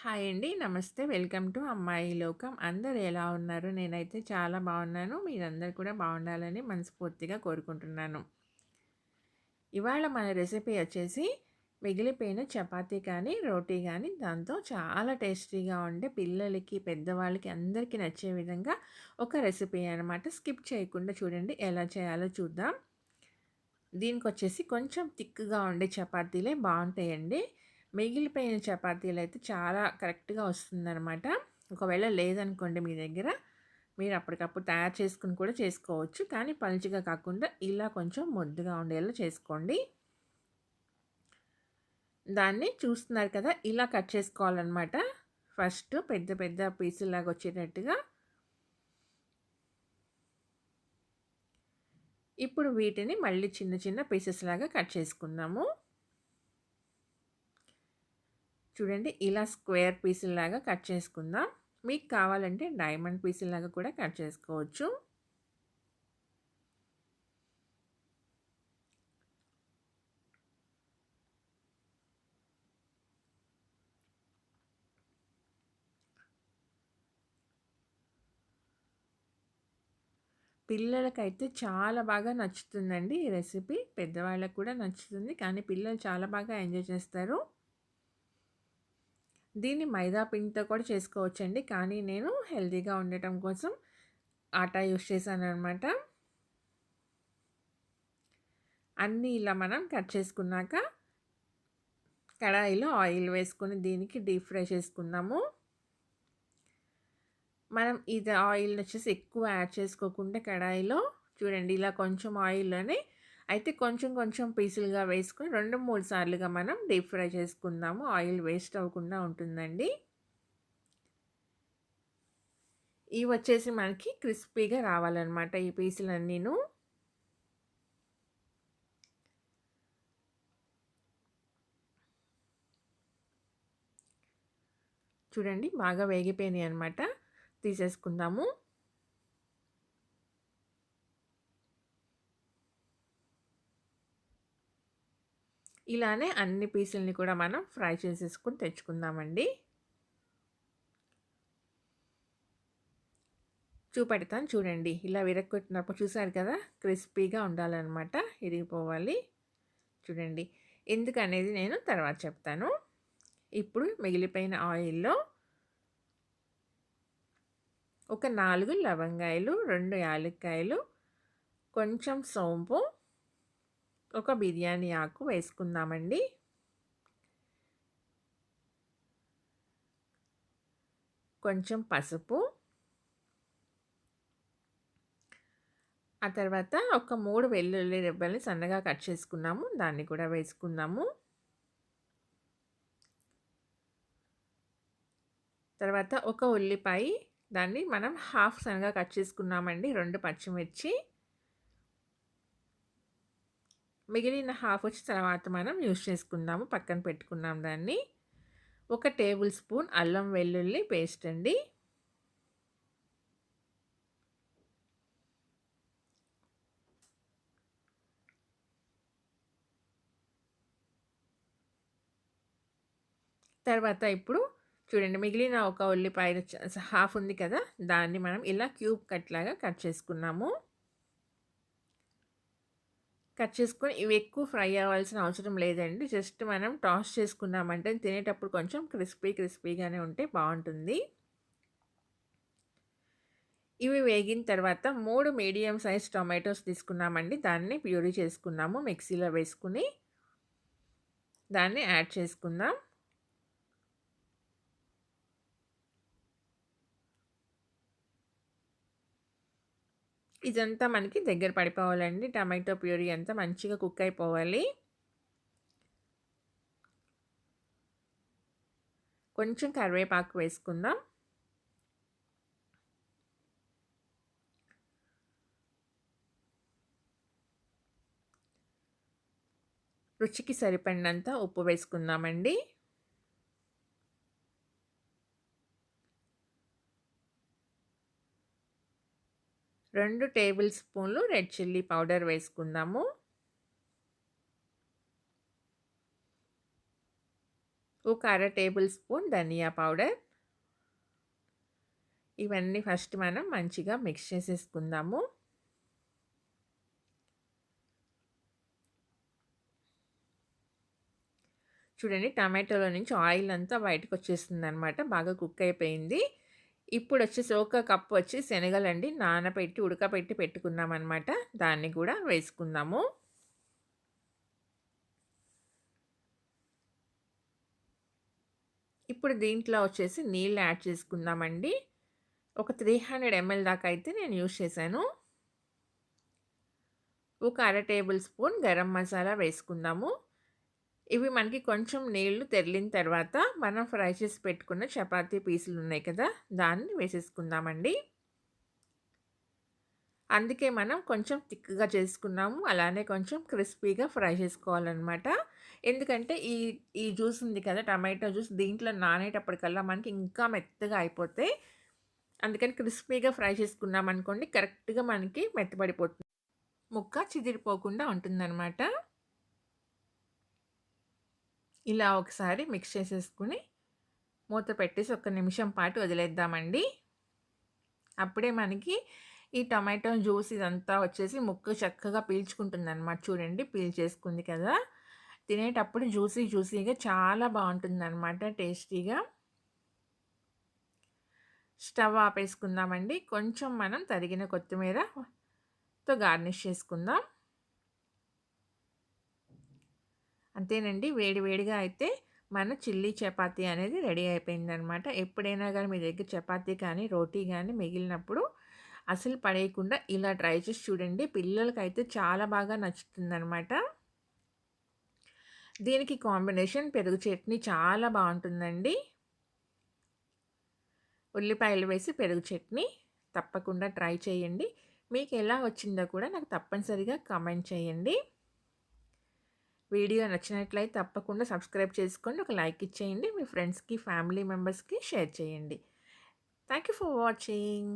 Hi అండి. నమస్తే. Welcome to అమ్మాయి లోకం. అందరూ ఎలా ఉన్నారు? నేనైతే చాలా బాగున్నాను. మీరందరూ కూడా బాగుండాలని మనస్ఫూర్తిగా కోరుకుంటున్నాను. ఇవాళ మన రెసిపీ వచ్చేసి మిగిలిపోయిన చపాతీ కానీ, రోటీ కానీ దాంతో చాలా టేస్టీగా ఉండే పిల్లలకి, పెద్దవాళ్ళకి అందరికీ నచ్చే విధంగా ఒక రెసిపీ అనమాట. స్కిప్ చేయకుండా చూడండి ఎలా చేయాలో చూద్దాం. దీనికొచ్చేసి కొంచెం థిక్‌గా ఉండే చపాతీలే బావుంటాయండి. మిగిలిపోయిన చపాతీలైతే చాలా కరెక్ట్‌గా వస్తుందనమాట. ఒకవేళ లేదనుకోండి మీ దగ్గర, మీరు అప్పటికప్పుడు తయారు చేసుకొని కూడా చేసుకోవచ్చు. కానీ పలుచగా కాకుండా ఇలా కొంచెం ముద్దగా ఉండేలా చేసుకోండి. దాన్ని చూస్తున్నారు కదా! ఇలా కట్ చేసుకోవాలనమాట. ఫస్ట్ పెద్ద పెద్ద పీసుల్లాగా వచ్చేటట్టుగా. ఇప్పుడు వీటిని మళ్ళీ చిన్న చిన్న పీసెస్ లాగా కట్ చేసుకుందాము. చూడండి ఇలా స్క్వేర్ పీసుల్లాగా కట్ చేసుకుందాం. మీకు కావాలంటే డైమండ్ పీసుల్లాగా కూడా కట్ చేసుకోవచ్చు. పిల్లలకైతే చాలా బాగా నచ్చుతుందండి ఈ రెసిపీ. పెద్దవాళ్ళకి కూడా నచ్చుతుంది. కానీ పిల్లలు చాలా బాగా ఎంజాయ్ చేస్తారు. దీన్ని మైదా పిండితో కూడా చేసుకోవచ్చండి. కానీ నేను హెల్తీగా ఉండటం కోసం ఆటా యూజ్ చేశాననమాట. అన్నీ ఇలా మనం కట్ చేసుకున్నాక కడాయిలో ఆయిల్ వేసుకొని దీనికి డీప్ ఫ్రై చేసుకుందాము. మనం ఇది ఆయిల్ వచ్చేసి ఎక్కువ యాడ్ చేసుకోకుండా కడాయిలో చూడండి ఇలా కొంచెం ఆయిల్లోనే అయితే కొంచెం కొంచెం పీసులుగా వేసుకొని 2, 3 సార్లుగా మనం డీప్ ఫ్రై చేసుకుందాము. ఆయిల్ వేస్ట్ అవ్వకుండా ఉంటుందండి. ఇవి వచ్చేసి మనకి క్రిస్పీగా రావాలన్నమాట ఈ పీసులన్నీను. చూడండి బాగా వేగిపోయినాయి అన్నమాట. తీసేసుకుందాము. ఇలానే అన్ని పీసుల్ని కూడా మనం ఫ్రై చేసేసుకొని తెచ్చుకుందామండి. చూపెడతాను చూడండి. ఇలా విరగ్గొట్టినప్పుడు చూసారు కదా! క్రిస్పీగా ఉండాలన్నమాట. ఇరిగిపోవాలి. చూడండి. ఎందుకనేది నేను తర్వాత చెప్తాను. ఇప్పుడు మిగిలిపోయిన ఆయిల్‌లో ఒక 4 లవంగాయలు, 2 యాలక్కాయలు, కొంచెం సోంపు, ఒక బిర్యానీ ఆకు వేసుకుందామండి. కొంచెం పసుపు, ఆ తర్వాత ఒక 3 వెల్లుల్లి రెబ్బల్ని సన్నగా కట్ చేసుకున్నాము. దాన్ని కూడా వేసుకుందాము. తర్వాత ఒక ఉల్లిపాయ దాన్ని మనం హాఫ్ సన్నగా కట్ చేసుకున్నామండి. 2 పచ్చిమిర్చి, మిగిలిన హాఫ్ వచ్చి తర్వాత మనం యూజ్ చేసుకుందాము. పక్కన పెట్టుకున్నాం దాన్ని. ఒక టేబుల్ స్పూన్ అల్లం వెల్లుల్లి పేస్ట్ అండి. తర్వాత ఇప్పుడు చూడండి మిగిలిన ఒక ఉల్లిపాయ హాఫ్ ఉంది కదా! దాన్ని మనం ఇలా క్యూబ్ కట్ లాగా కట్ చేసుకున్నాము. కట్ చేసుకొని ఇవి ఎక్కువ ఫ్రై అవ్వాల్సిన అవసరం లేదండి. జస్ట్ మనం టాస్ చేసుకున్నామంటే తినేటప్పుడు కొంచెం క్రిస్పీగానే ఉంటే బావుంటుంది. ఇవి వేగిన తర్వాత 3 మీడియం సైజ్ టొమాటోస్ తీసుకున్నామండి. దాన్ని ప్యూరీ చేసుకున్నాము మిక్సీలో వేసుకొని. దాన్ని యాడ్ చేసుకుందాం. ఇదంతా మనకి దగ్గర పడిపోవాలండి. టమాటో ప్యూరీ అంతా మంచిగా కుక్ అయిపోవాలి. కొంచెం కరివేపాకు వేసుకుందాం. రుచికి సరిపడినంత ఉప్పు వేసుకుందామండి. 2 టేబుల్ స్పూన్లు రెడ్ చిల్లీ పౌడర్ వేసుకుందాము. ఒక అర టేబుల్ స్పూన్ ధనియా పౌడర్. ఇవన్నీ ఫస్ట్ మనం మంచిగా మిక్స్ చేసేసుకుందాము. చూడండి టమాటోలో నుంచి ఆయిల్ అంతా బయటకొచ్చేస్తుందనమాట. బాగా కుక్ అయిపోయింది. ఇప్పుడొచ్చేసి ఒక కప్ వచ్చి శనగలండి నానబెట్టి, ఉడకబెట్టి పెట్టుకున్నామనమాట. దాన్ని కూడా వేసుకుందాము. ఇప్పుడు దీంట్లో వచ్చేసి నీళ్ళు యాడ్ చేసుకుందామండి. ఒక 300 ఎంఎల్ దాకా అయితే నేను యూజ్ చేశాను. ఒక అర టేబుల్ స్పూన్ గరం మసాలా వేసుకుందాము. ఇవి మనకి కొంచెం నీళ్లు తెరిలిన తర్వాత మనం ఫ్రై చేసి పెట్టుకున్న చపాతీ పీసులు ఉన్నాయి కదా! దాన్ని వేసేసుకుందామండి. అందుకే మనం కొంచెం థిక్‌గా చేసుకున్నాము. అలానే కొంచెం క్రిస్పీగా ఫ్రై చేసుకోవాలనమాట. ఎందుకంటే ఈ జ్యూస్ ఉంది కదా! టమాటో జ్యూస్ దీంట్లో నానేటప్పటికల్లా మనకి ఇంకా మెత్తగా అయిపోతాయి. అందుకని క్రిస్పీగా ఫ్రై చేసుకున్నామనుకోండి కరెక్ట్‌గా మనకి మెత్తబడిపోతుంది. ముక్క చిదిరిపోకుండా ఉంటుందనమాట. ఇలా ఒకసారి మిక్స్ చేసేసుకొని మూత పెట్టేసి ఒక్క నిమిషం పాటు వదిలేద్దామండి. అప్పుడే మనకి ఈ టొమాటో జ్యూస్ ఇదంతా వచ్చేసి ముక్క చక్కగా పీల్చుకుంటుందనమాట. చూడండి పీల్చేసుకుంది కదా! తినేటప్పుడు జ్యూసీగా చాలా బావుంటుందనమాట టేస్టీగా. స్టవ్ ఆపేసుకుందామండి. కొంచెం మనం తరిగిన కొత్తిమీరతో గార్నిష్ చేసుకుందాం. అంతేనండి. వేడి వేడిగా అయితే మన చిల్లీ చపాతీ అనేది రెడీ అయిపోయిందనమాట. ఎప్పుడైనా గానీ మీ దగ్గర చపాతీ కానీ, రోటీ గానీ మిగిలినప్పుడు అసలు పడేయకుండా ఇలా ట్రై చేసి చూడండి. పిల్లలకైతే చాలా బాగా నచ్చుతుందనమాట. దీనికి కాంబినేషన్ పెరుగు చట్నీ చాలా బావుంటుందండి. ఉల్లిపాయలు వేసి పెరుగు చట్నీ తప్పకుండా ట్రై చేయండి. మీకెలా వచ్చిందో కూడా నాకు తప్పనిసరిగా కామెంట్ చేయండి. వీడియో నచ్చినట్లయితే తప్పకుండా సబ్స్క్రైబ్ చేసుకోండి. ఒక లైక్ ఇచ్చేయండి. మీ ఫ్రెండ్స్‌కి, ఫ్యామిలీ మెంబర్స్‌కి షేర్ చేయండి. Thank you for watching.